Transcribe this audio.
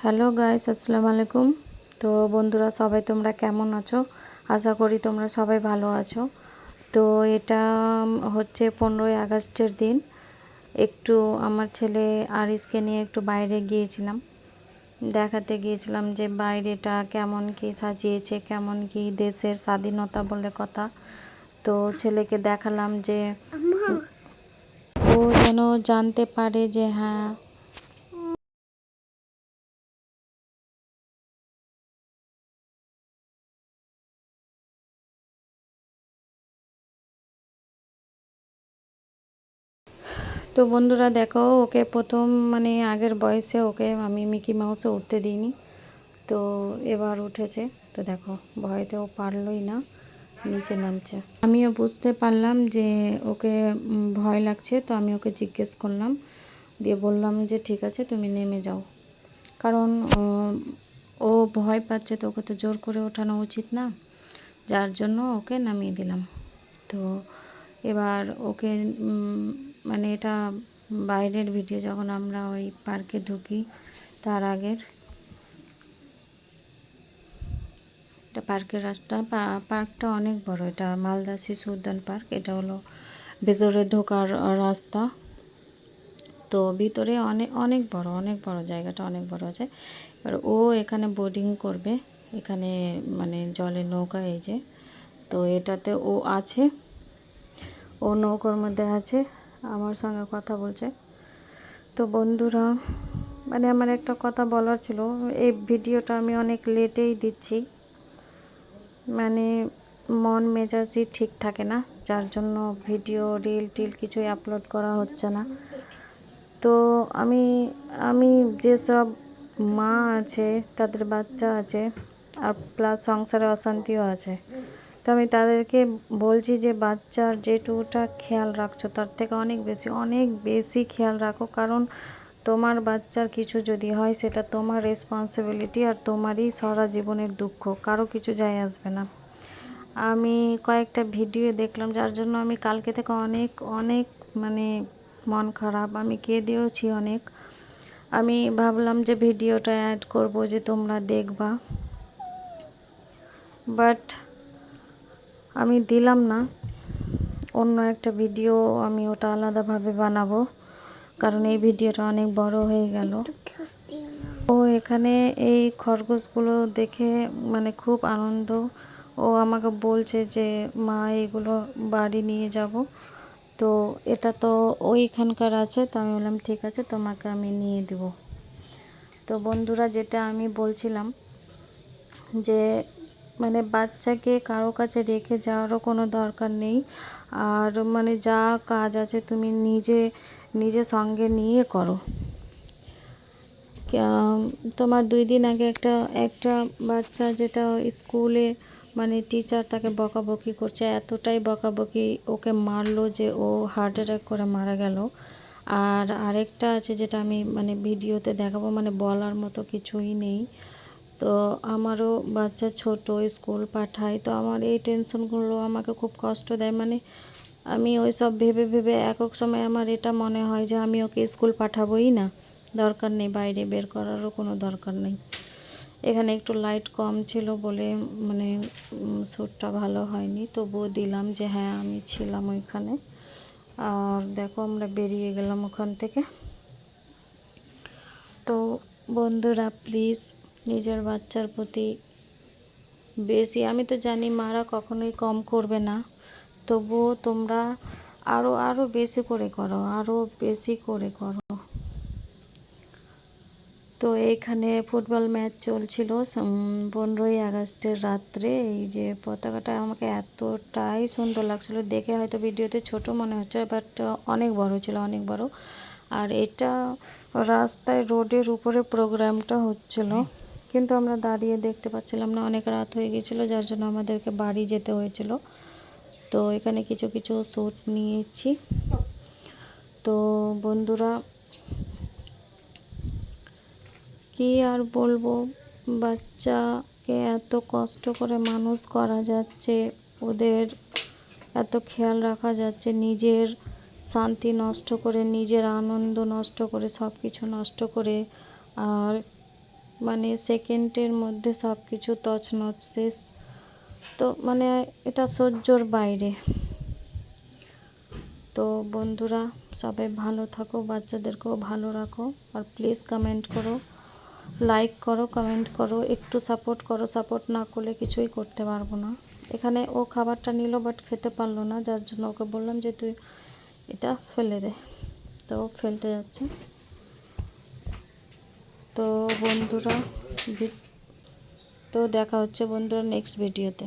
Hello guys, আসসালামু আলাইকুম। তো বন্ধুরা, সবাই তোমরা কেমন আছো? আশা করি তোমরা সবাই ভালো আছো। তো এটা হচ্ছে 15ই আগস্টের দিন। একটু আমার ছেলে আরিসকে নিয়ে একটু বাইরে গিয়েছিলাম, দেখাতে গিয়েছিলাম যে বাইরেটা কেমন কি সাজিয়েছে, কেমন কি দেশের স্বাধীনতা বলে কথা। তো ছেলেকে দেখালাম যে ও যেন জানতে পারে যে হ্যাঁ, তো বন্ধুরা দেখো, ওকে প্রথম আগের বয়সে ওকে আমি মিকি মাউসে উঠতে দিইনি, তো এবার উঠেছে। তো দেখো, ভয়তেও পারলই না, নিচে নামছে। আমিও বুঝতে পারলাম যে ওকে ভয় লাগছে, তো আমি ওকে জিজ্ঞেস করলাম, দিয়ে বললাম যে ঠিক আছে, তুমি নেমে যাও। কারণ ও ভয় পাচ্ছে, তো ওকে তো জোর করে ওঠানো উচিত না, যার জন্য ওকে নামিয়ে দিলাম। তো এবার ওকে এটা বাইরের ভিডিও, যখন আমরা ওই পার্কে ঢুকি তার আগের, এটা পার্কের রাস্তা। পার্কটা অনেক বড়, এটা মালদা শিশু উদ্যান পার্ক। এটা হলো ভেতরে ঢোকার রাস্তা। তো ভিতরে অনেক অনেক বড়, অনেক বড়, জায়গাটা অনেক বড় আছে। এবার ও এখানে বোটিং করবে, এখানে জলে নৌকা, এই যে, তো এটাতে ও আছে, ও নৌকার মধ্যে আছে, আমার সঙ্গে কথা বলছে। তো বন্ধুরা, আমার একটা কথা বলার ছিল। এই ভিডিওটা আমি অনেক লেটেই দিচ্ছি, মন মেজাজই ঠিক থাকে না, যার জন্য ভিডিও রিল টিল কিছুই আপলোড করা হচ্ছে না। তো আমি আমি যেসব মা আছে, তাদের বাচ্চা আছে, আর প্লাস সংসারে অশান্তিও আছে, তো আমি তাদেরকে বলছি যে বাচ্চার যেটুকুটা খেয়াল রাখছো তার থেকে অনেক বেশি খেয়াল রাখো। কারণ তোমার বাচ্চার কিছু যদি হয়, সেটা তোমার রেসপন্সিবিলিটি, আর তোমারই সারা জীবনের দুঃখ, কারো কিছু যায় আসবে না। আমি কয়েকটা ভিডিও দেখলাম, যার জন্য আমি কালকে থেকে অনেক অনেক মন খারাপ, আমি কেঁদেওছি অনেক। আমি ভাবলাম যে ভিডিওটা অ্যাড করব, যে তোমরা দেখবা, বাট আমি দিলাম না। অন্য একটা ভিডিও আমি ওটা আলাদাভাবে বানাবো, কারণ এই ভিডিওটা অনেক বড় হয়ে গেল। ও এখানে এই খরগোশগুলো দেখে খুব আনন্দ। ও আমাকে বলছে যে মা, এগুলো বাড়ি নিয়ে যাব। তো এটা তো ওইখানকার আছে, তো আমি বললাম ঠিক আছে, তোমাকে আমি নিয়ে দেব। তো বন্ধুরা, যেটা আমি বলছিলাম যে বাচ্চাকে কারো কাছে রেখে যাওয়ারও কোনো দরকার নেই। আর যা কাজ আছে তুমি নিজে সঙ্গে নিয়ে করো। তোমার 2 দিন আগে একটা বাচ্চা, যেটা স্কুলে টিচার তাকে বকাবকি করছে, এতটাই বকাবকি, ওকে মারলো যে ও হার্ট অ্যাটাক করে মারা গেল। আর আরেকটা আছে, যেটা আমি ভিডিওতে দেখাবো, বলার মতো কিছুই নেই। তো আমারও বাচ্চা ছোট, স্কুল পাঠাই, তো আমার এই টেনশনগুলো আমাকে খুব কষ্ট দেয়। আমি ওই সব ভেবে ভেবে এক সময় আমার এটা মনে হয় যে আমি ওকে স্কুল পাঠাবোই না, দরকার নেই, বাইরে বের করারও কোনো দরকার নেই। এখানে একটু লাইট কম ছিল বলে শ্যুটটা ভালো হয়নি, তবুও দিলাম যে হ্যাঁ, আমি ছিলাম ওইখানে। আর দেখো, আমরা বেরিয়ে গেলাম ওখান থেকে। তো বন্ধুরা, প্লিজ নিজের বাচ্চার প্রতি বেশি, আমি তো জানি মারা কখনোই কম করবে না, তবুও তোমরা আরও বেশি করে করো, আরও বেশি করে করো। তো এইখানে ফুটবল ম্যাচ চলছিল 15ই আগস্টের রাত্রে। এই যে পতাকাটা আমাকে এতটাই সুন্দর লাগছিল, দেখে হয়তো ভিডিওতে ছোট মনে হচ্ছে, বাট অনেক বড় ছিল, অনেক বড়। আর এটা রাস্তায়, রোডের উপরে প্রোগ্রামটা হচ্ছিল, কিন্তু আমরা দাঁড়িয়ে দেখতে পাচ্ছিলাম না, অনেক রাত হয়ে গেছিলো, যার জন্য আমাদেরকে বাড়ি যেতে হয়েছিল। তো এখানে কিছু কিছু শ্যুট নিয়েছি। তো বন্ধুরা, কি আর বলবো, বাচ্চাকে এত কষ্ট করে মানুষ করা যাচ্ছে, ওদের এত খেয়াল রাখা যাচ্ছে, নিজের শান্তি নষ্ট করে, নিজের আনন্দ নষ্ট করে, সব কিছু নষ্ট করে, আর মানে সেকেন্ডের মধ্যে সব কিছু তছনছ শেষ। তো মানে এটা সহ্যর বাইরে। তো বন্ধুরা সবাই ভালো থাকো, বাচ্চাদেরকেও ভালো রাখো, আর প্লিজ কমেন্ট করো, লাইক করো, কমেন্ট করো, একটু সাপোর্ট করো। সাপোর্ট না করলে কিছুই করতে পারবো না। এখানে ও খাবারটা নিল বাট খেতে পারলো না, যার জন্য ওকে বললাম যে তুই এটা ফেলে দে, তো ফেলতে যাচ্ছে। তো বন্ধুরা তো দেখা হচ্ছে বন্ধুরা নেক্সট ভিডিওতে।